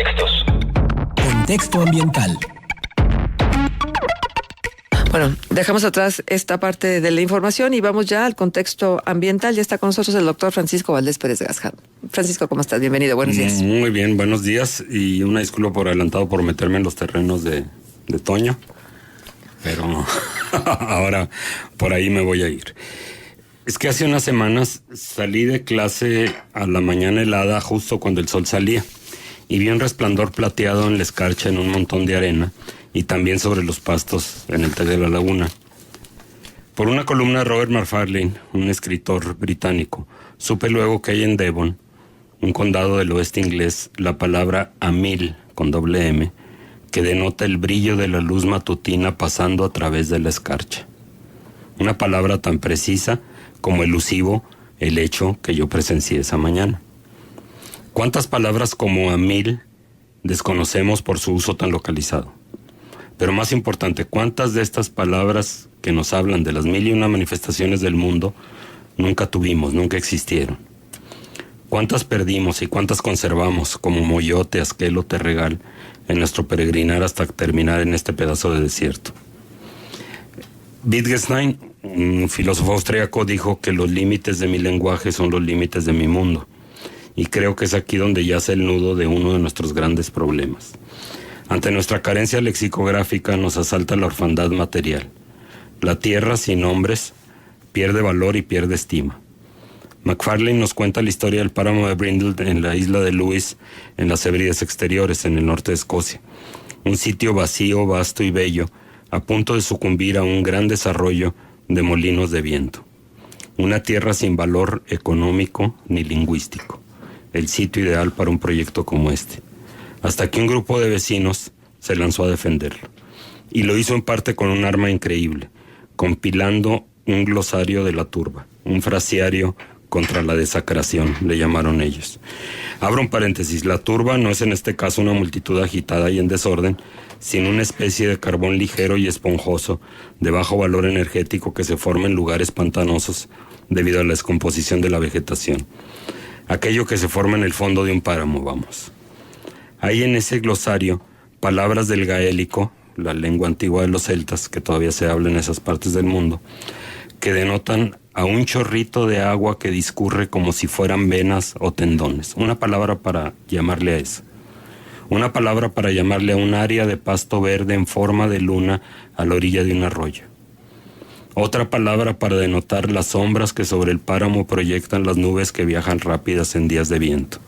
contextos. Contexto ambiental. Bueno, dejamos atrás esta parte de la información y vamos ya al contexto ambiental. Ya está con nosotros el doctor Francisco Valdés Pérez Gasjad. Francisco, ¿cómo estás? Bienvenido, buenos días. Muy bien, buenos días y una disculpa por adelantado por meterme en los terrenos de Toño, pero ahora por ahí me voy a ir. Es que hace unas semanas salí de clase a la mañana helada justo cuando el sol salía y vi un resplandor plateado en la escarcha en un montón de arena y también sobre los pastos en el TEC de la Laguna. Por una columna de Robert Macfarlane, un escritor británico, supe luego que hay en Devon, un condado del oeste inglés, la palabra amil, con doble M, que denota el brillo de la luz matutina pasando a través de la escarcha. Una palabra tan precisa como elusivo el hecho que yo presencié esa mañana. ¿Cuántas palabras como amil desconocemos por su uso tan localizado? Pero más importante, ¿cuántas de estas palabras que nos hablan de las 1001 manifestaciones del mundo nunca tuvimos, nunca existieron? ¿Cuántas perdimos y cuántas conservamos como moyote, asquelo, terregal en nuestro peregrinar hasta terminar en este pedazo de desierto? Wittgenstein, un filósofo austríaco, dijo que los límites de mi lenguaje son los límites de mi mundo. Y creo que es aquí donde yace el nudo de uno de nuestros grandes problemas. Ante nuestra carencia lexicográfica nos asalta la orfandad material. La tierra sin nombres pierde valor y pierde estima. Macfarlane nos cuenta la historia del páramo de Brindle en la isla de Lewis, en las Hébrides exteriores, en el norte de Escocia. Un sitio vacío, vasto y bello, a punto de sucumbir a un gran desarrollo de molinos de viento. Una tierra sin valor económico ni lingüístico. El sitio ideal para un proyecto como este. Hasta que un grupo de vecinos se lanzó a defenderlo. Y lo hizo en parte con un arma increíble, compilando un glosario de la turba, un frasiario contra la desacración, le llamaron ellos. Abro un paréntesis, la turba no es en este caso una multitud agitada y en desorden, sino una especie de carbón ligero y esponjoso, de bajo valor energético que se forma en lugares pantanosos debido a la descomposición de la vegetación. Aquello que se forma en el fondo de un páramo, vamos. Hay en ese glosario palabras del gaélico, la lengua antigua de los celtas, que todavía se habla en esas partes del mundo, que denotan a un chorrito de agua que discurre como si fueran venas o tendones. Una palabra para llamarle a eso. Una palabra para llamarle a un área de pasto verde en forma de luna a la orilla de un arroyo. Otra palabra para denotar las sombras que sobre el páramo proyectan las nubes que viajan rápidas en días de viento.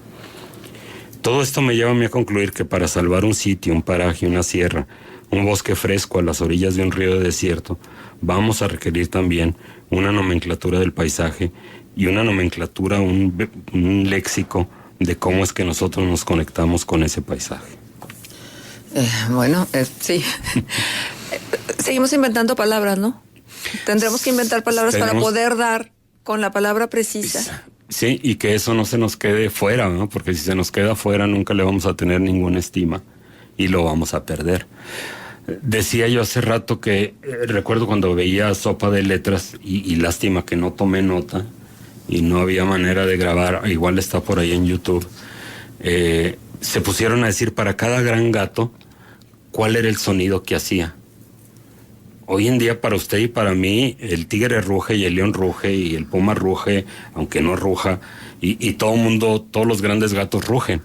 Todo esto me lleva a mí a concluir que para salvar un sitio, un paraje, una sierra, un bosque fresco a las orillas de un río de desierto, vamos a requerir también una nomenclatura del paisaje y una nomenclatura, un léxico de cómo es que nosotros nos conectamos con ese paisaje. Sí. Seguimos inventando palabras, ¿no? Tendremos que inventar palabras para poder dar con la palabra precisa. Sí, y que eso no se nos quede fuera, ¿no? Porque si se nos queda fuera nunca le vamos a tener ninguna estima y lo vamos a perder. Decía yo hace rato que recuerdo cuando veía Sopa de Letras y lástima que no tomé nota y no había manera de grabar, igual está por ahí en YouTube, se pusieron a decir para cada gran gato cuál era el sonido que hacía. Hoy en día para usted y para mí el tigre ruge y el león ruge y el puma ruge, aunque no ruja, y todo el mundo, todos los grandes gatos rugen.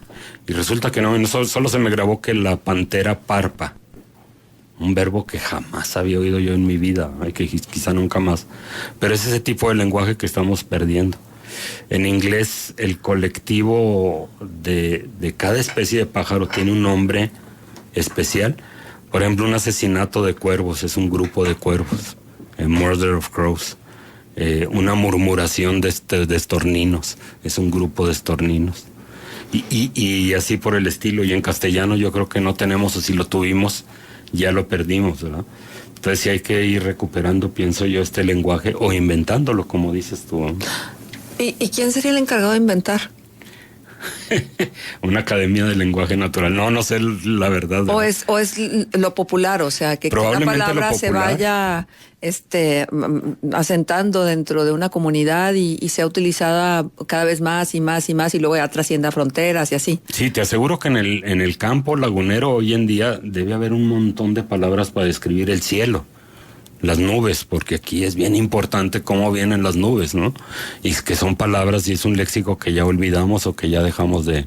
Y resulta que no, solo se me grabó que la pantera parpa. Un verbo que jamás había oído yo en mi vida, que quizá nunca más. Pero es ese tipo de lenguaje que estamos perdiendo. En inglés, el colectivo de cada especie de pájaro tiene un nombre especial. Por ejemplo, un asesinato de cuervos es un grupo de cuervos, murder of crows. Una murmuración de estorninos es un grupo de estorninos. Y así por el estilo. Y en castellano yo creo que no tenemos, o si lo tuvimos, ya lo perdimos, ¿verdad? Entonces sí hay que ir recuperando, pienso yo, este lenguaje o inventándolo, como dices tú. ¿Y quién sería el encargado de inventar? una academia de lenguaje natural. No sé la verdad. O es lo popular, o sea, que cada palabra se vaya asentando dentro de una comunidad y sea utilizada cada vez más y más y más, y luego ya trascienda fronteras y así. Sí, te aseguro que en el campo lagunero hoy en día debe haber un montón de palabras para describir el cielo, las nubes, porque aquí es bien importante cómo vienen las nubes, ¿no? Y que son palabras y es un léxico que ya olvidamos o que ya dejamos de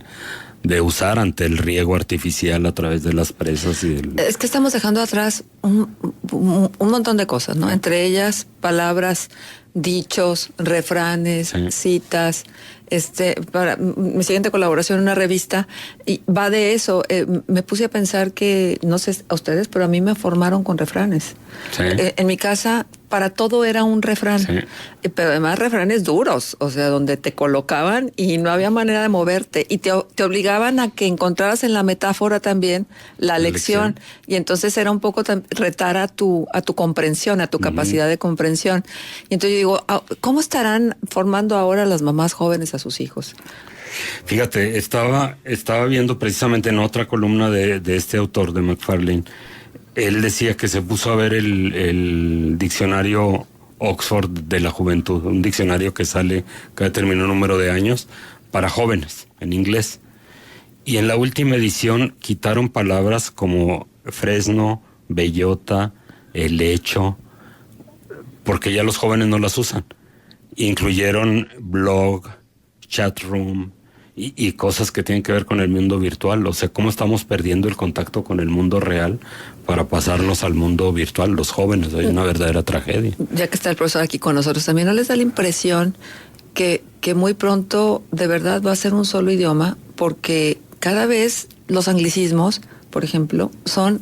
usar ante el riego artificial a través de las presas. Es que estamos dejando atrás un montón de cosas, ¿no? Entre ellas palabras, dichos, refranes, sí, citas. Para mi siguiente colaboración en una revista, y va de eso. Me puse a pensar que, no sé a ustedes, pero a mí me formaron con refranes. Sí. En mi casa, para todo era un refrán, sí, pero además refranes duros, o sea, donde te colocaban y no había manera de moverte, y te obligaban a que encontraras en la metáfora también la lección, y entonces era un poco retar a tu comprensión, a tu capacidad de comprensión. Y entonces yo digo, ¿cómo estarán formando ahora las mamás jóvenes a sus hijos? Fíjate, estaba viendo precisamente en otra columna de este autor, de McFarlane. Él decía que se puso a ver el diccionario Oxford de la juventud, un diccionario que sale cada determinado número de años para jóvenes, en inglés. Y en la última edición quitaron palabras como fresno, bellota, helecho, porque ya los jóvenes no las usan. Incluyeron blog, chatroom y cosas que tienen que ver con el mundo virtual. O sea, cómo estamos perdiendo el contacto con el mundo real para pasarnos al mundo virtual, los jóvenes. Es una verdadera tragedia. Ya que está el profesor aquí con nosotros, ¿también no les da la impresión que muy pronto de verdad va a ser un solo idioma? Porque cada vez los anglicismos, por ejemplo, son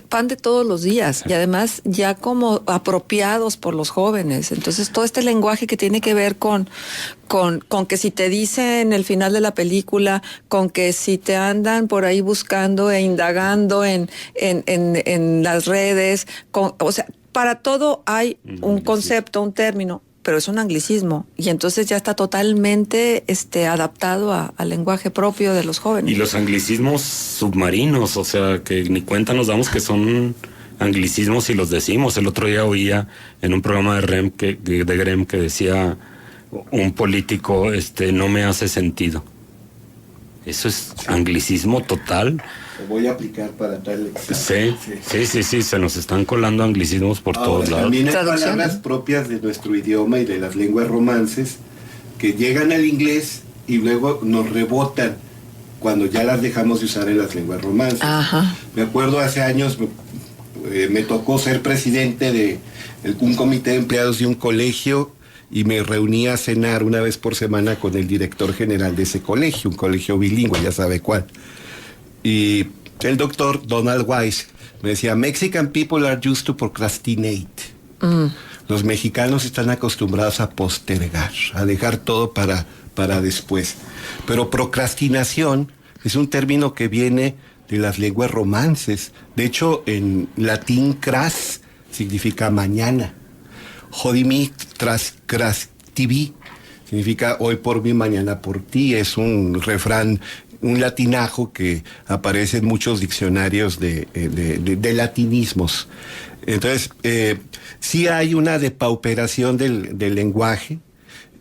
pan de todos los días, y además ya como apropiados por los jóvenes. Entonces todo este lenguaje que tiene que ver con que si te dicen el final de la película, con que si te andan por ahí buscando e indagando en las redes, o sea, para todo hay un concepto, un término, pero es un anglicismo, y entonces ya está totalmente adaptado al lenguaje propio de los jóvenes. Y los anglicismos submarinos, o sea, que ni cuenta nos damos que son anglicismos y los decimos. El otro día oía en un programa de Grem que decía un político, no me hace sentido. Eso es anglicismo total. Lo voy a aplicar para tal examen. Sí, se nos están colando anglicismos por todos lados. También hay palabras propias de nuestro idioma y de las lenguas romances que llegan al inglés y luego nos rebotan cuando ya las dejamos de usar en las lenguas romances. Ajá. Me acuerdo hace años me tocó ser presidente de un comité de empleados de un colegio, y me reunía a cenar una vez por semana con el director general de ese colegio, un colegio bilingüe, ya sabe cuál. Y el doctor Donald Wise me decía, Mexican people are used to procrastinate. Los mexicanos están acostumbrados a postergar, a dejar todo para después. Pero procrastinación es un término que viene de las lenguas romances. De hecho, en latín cras significa mañana. Hodimi tras crastivi significa hoy por mí, mañana por ti. Es un refrán, un latinajo que aparece en muchos diccionarios de latinismos. Entonces, sí hay una depauperación del lenguaje,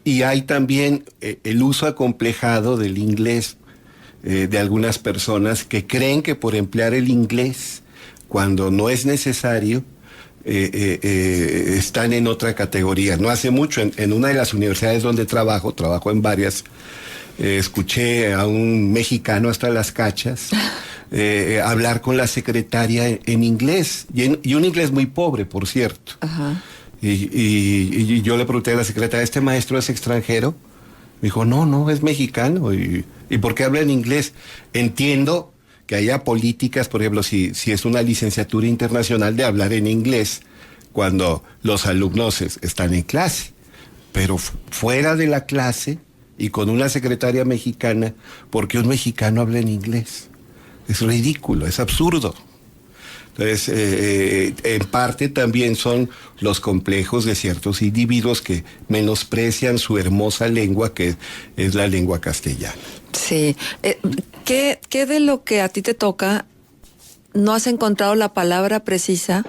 y hay también el uso acomplejado del inglés de algunas personas que creen que por emplear el inglés cuando no es necesario, están en otra categoría. No hace mucho, en una de las universidades donde trabajo en varias, escuché a un mexicano hasta las cachas hablar con la secretaria en inglés, y un inglés muy pobre, por cierto. Ajá. Y yo le pregunté a la secretaria, ¿este maestro es extranjero? Me dijo, no, es mexicano. ¿Y por qué habla en inglés? Entiendo que haya políticas, por ejemplo, si es una licenciatura internacional, de hablar en inglés cuando los alumnos están en clase. Pero fuera de la clase y con una secretaria mexicana, ¿por qué un mexicano habla en inglés? Es ridículo, es absurdo. Entonces, en parte también son los complejos de ciertos individuos que menosprecian su hermosa lengua, que es la lengua castellana. Sí. ¿Qué de lo que a ti te toca no has encontrado la palabra precisa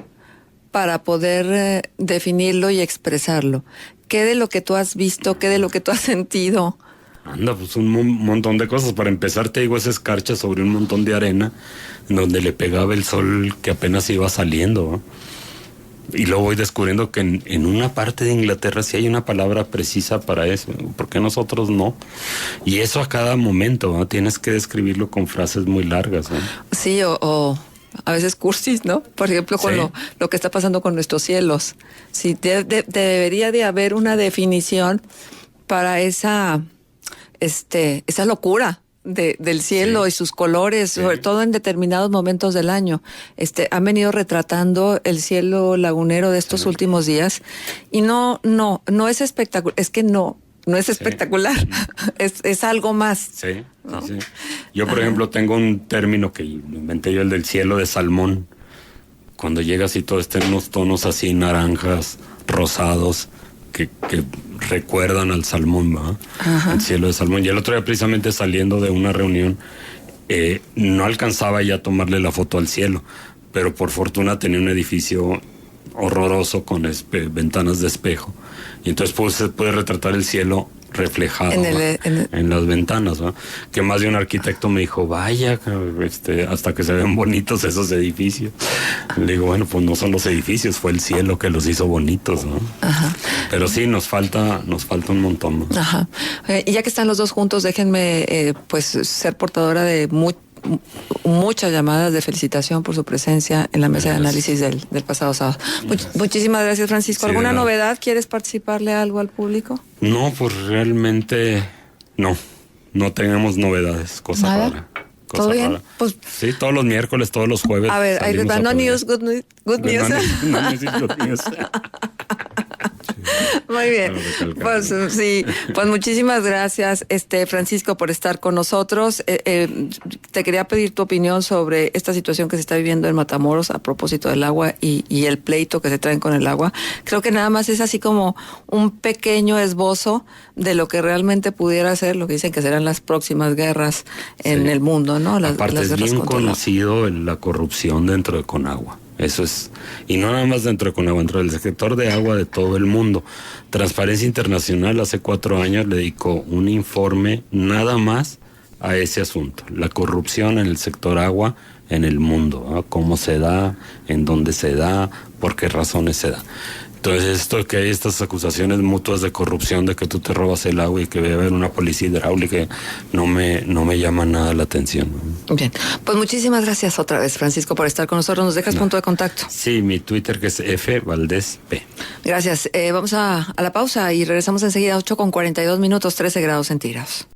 para poder definirlo y expresarlo? ¿Qué de lo que tú has visto, qué de lo que tú has sentido? Anda, pues un montón de cosas. Para empezar, te digo, esa escarcha sobre un montón de arena en donde le pegaba el sol que apenas iba saliendo, ¿no? Y luego voy descubriendo que en una parte de Inglaterra sí hay una palabra precisa para eso, ¿por qué nosotros no? Y eso a cada momento, ¿no? Tienes que describirlo con frases muy largas, ¿no? Sí, o a veces cursis, ¿no? Por ejemplo, con Sí. lo que está pasando con nuestros cielos. Sí, debería de haber una definición para esa locura del cielo Sí. y sus colores, Sí. sobre todo en determinados momentos del año. Han venido retratando el cielo lagunero de estos últimos días y no es espectacular, es que no es espectacular, es algo más. Sí, ¿no? sí. Yo, por ejemplo, tengo un término que inventé yo, el del cielo de salmón. Cuando llegas y todo está en unos tonos así naranjas, rosados, que recuerdan al salmón, ¿verdad? Ajá. El cielo de salmón. Y el otro día, precisamente saliendo de una reunión, no alcanzaba ya a tomarle la foto al cielo, pero por fortuna tenía un edificio horroroso con ventanas de espejo. Y entonces pude retratar el cielo reflejado en las ventanas, ¿no? Que más de un arquitecto me dijo, vaya, hasta que se ven bonitos esos edificios. Le digo, bueno, pues no son los edificios, fue el cielo que los hizo bonitos, ¿no? Ajá. Pero sí, nos falta un montón, ¿no? Ajá. Y ya que están los dos juntos, déjenme pues ser portadora de muchas llamadas de felicitación por su presencia en la mesa de análisis del pasado sábado. Muchísimas gracias, Francisco. Sí, ¿Alguna de nada. novedad? ¿Quieres participarle algo al público? No, pues realmente no tenemos novedades, cosa ¿Nada? rara. Cosa ¿Todo bien? rara. Pues, Sí, todos los miércoles, todos los jueves. a ver, ahí les salimos va. a No pelear. news, good news. Good news. No news is good news. Muy bien. Para recalcar. Pues muchísimas gracias, Francisco, por estar con nosotros. Te quería pedir tu opinión sobre esta situación que se está viviendo en Matamoros a propósito del agua y el pleito que se traen con el agua. Creo que nada más es así como un pequeño esbozo de lo que realmente pudiera ser, lo que dicen que serán las próximas guerras en Sí. el mundo, ¿no? Aparte las es guerras bien contra el agua. conocido la corrupción dentro de Conagua. Eso es, y no nada más dentro de Conagua, dentro del sector de agua de todo el mundo. Transparencia Internacional hace 4 años le dedicó un informe nada más a ese asunto, la corrupción en el sector agua en el mundo, ¿no? Cómo se da, en dónde se da, por qué razones se da. Entonces, esto que hay estas acusaciones mutuas de corrupción, de que tú te robas el agua y que debe haber una policía hidráulica, no me llama nada la atención. Bien, pues muchísimas gracias otra vez, Francisco, por estar con nosotros. ¿Nos dejas punto de contacto? Sí, mi Twitter, que es F Valdés P. Gracias. Vamos a la pausa y regresamos enseguida a 8:42 minutos, 13 grados centígrados.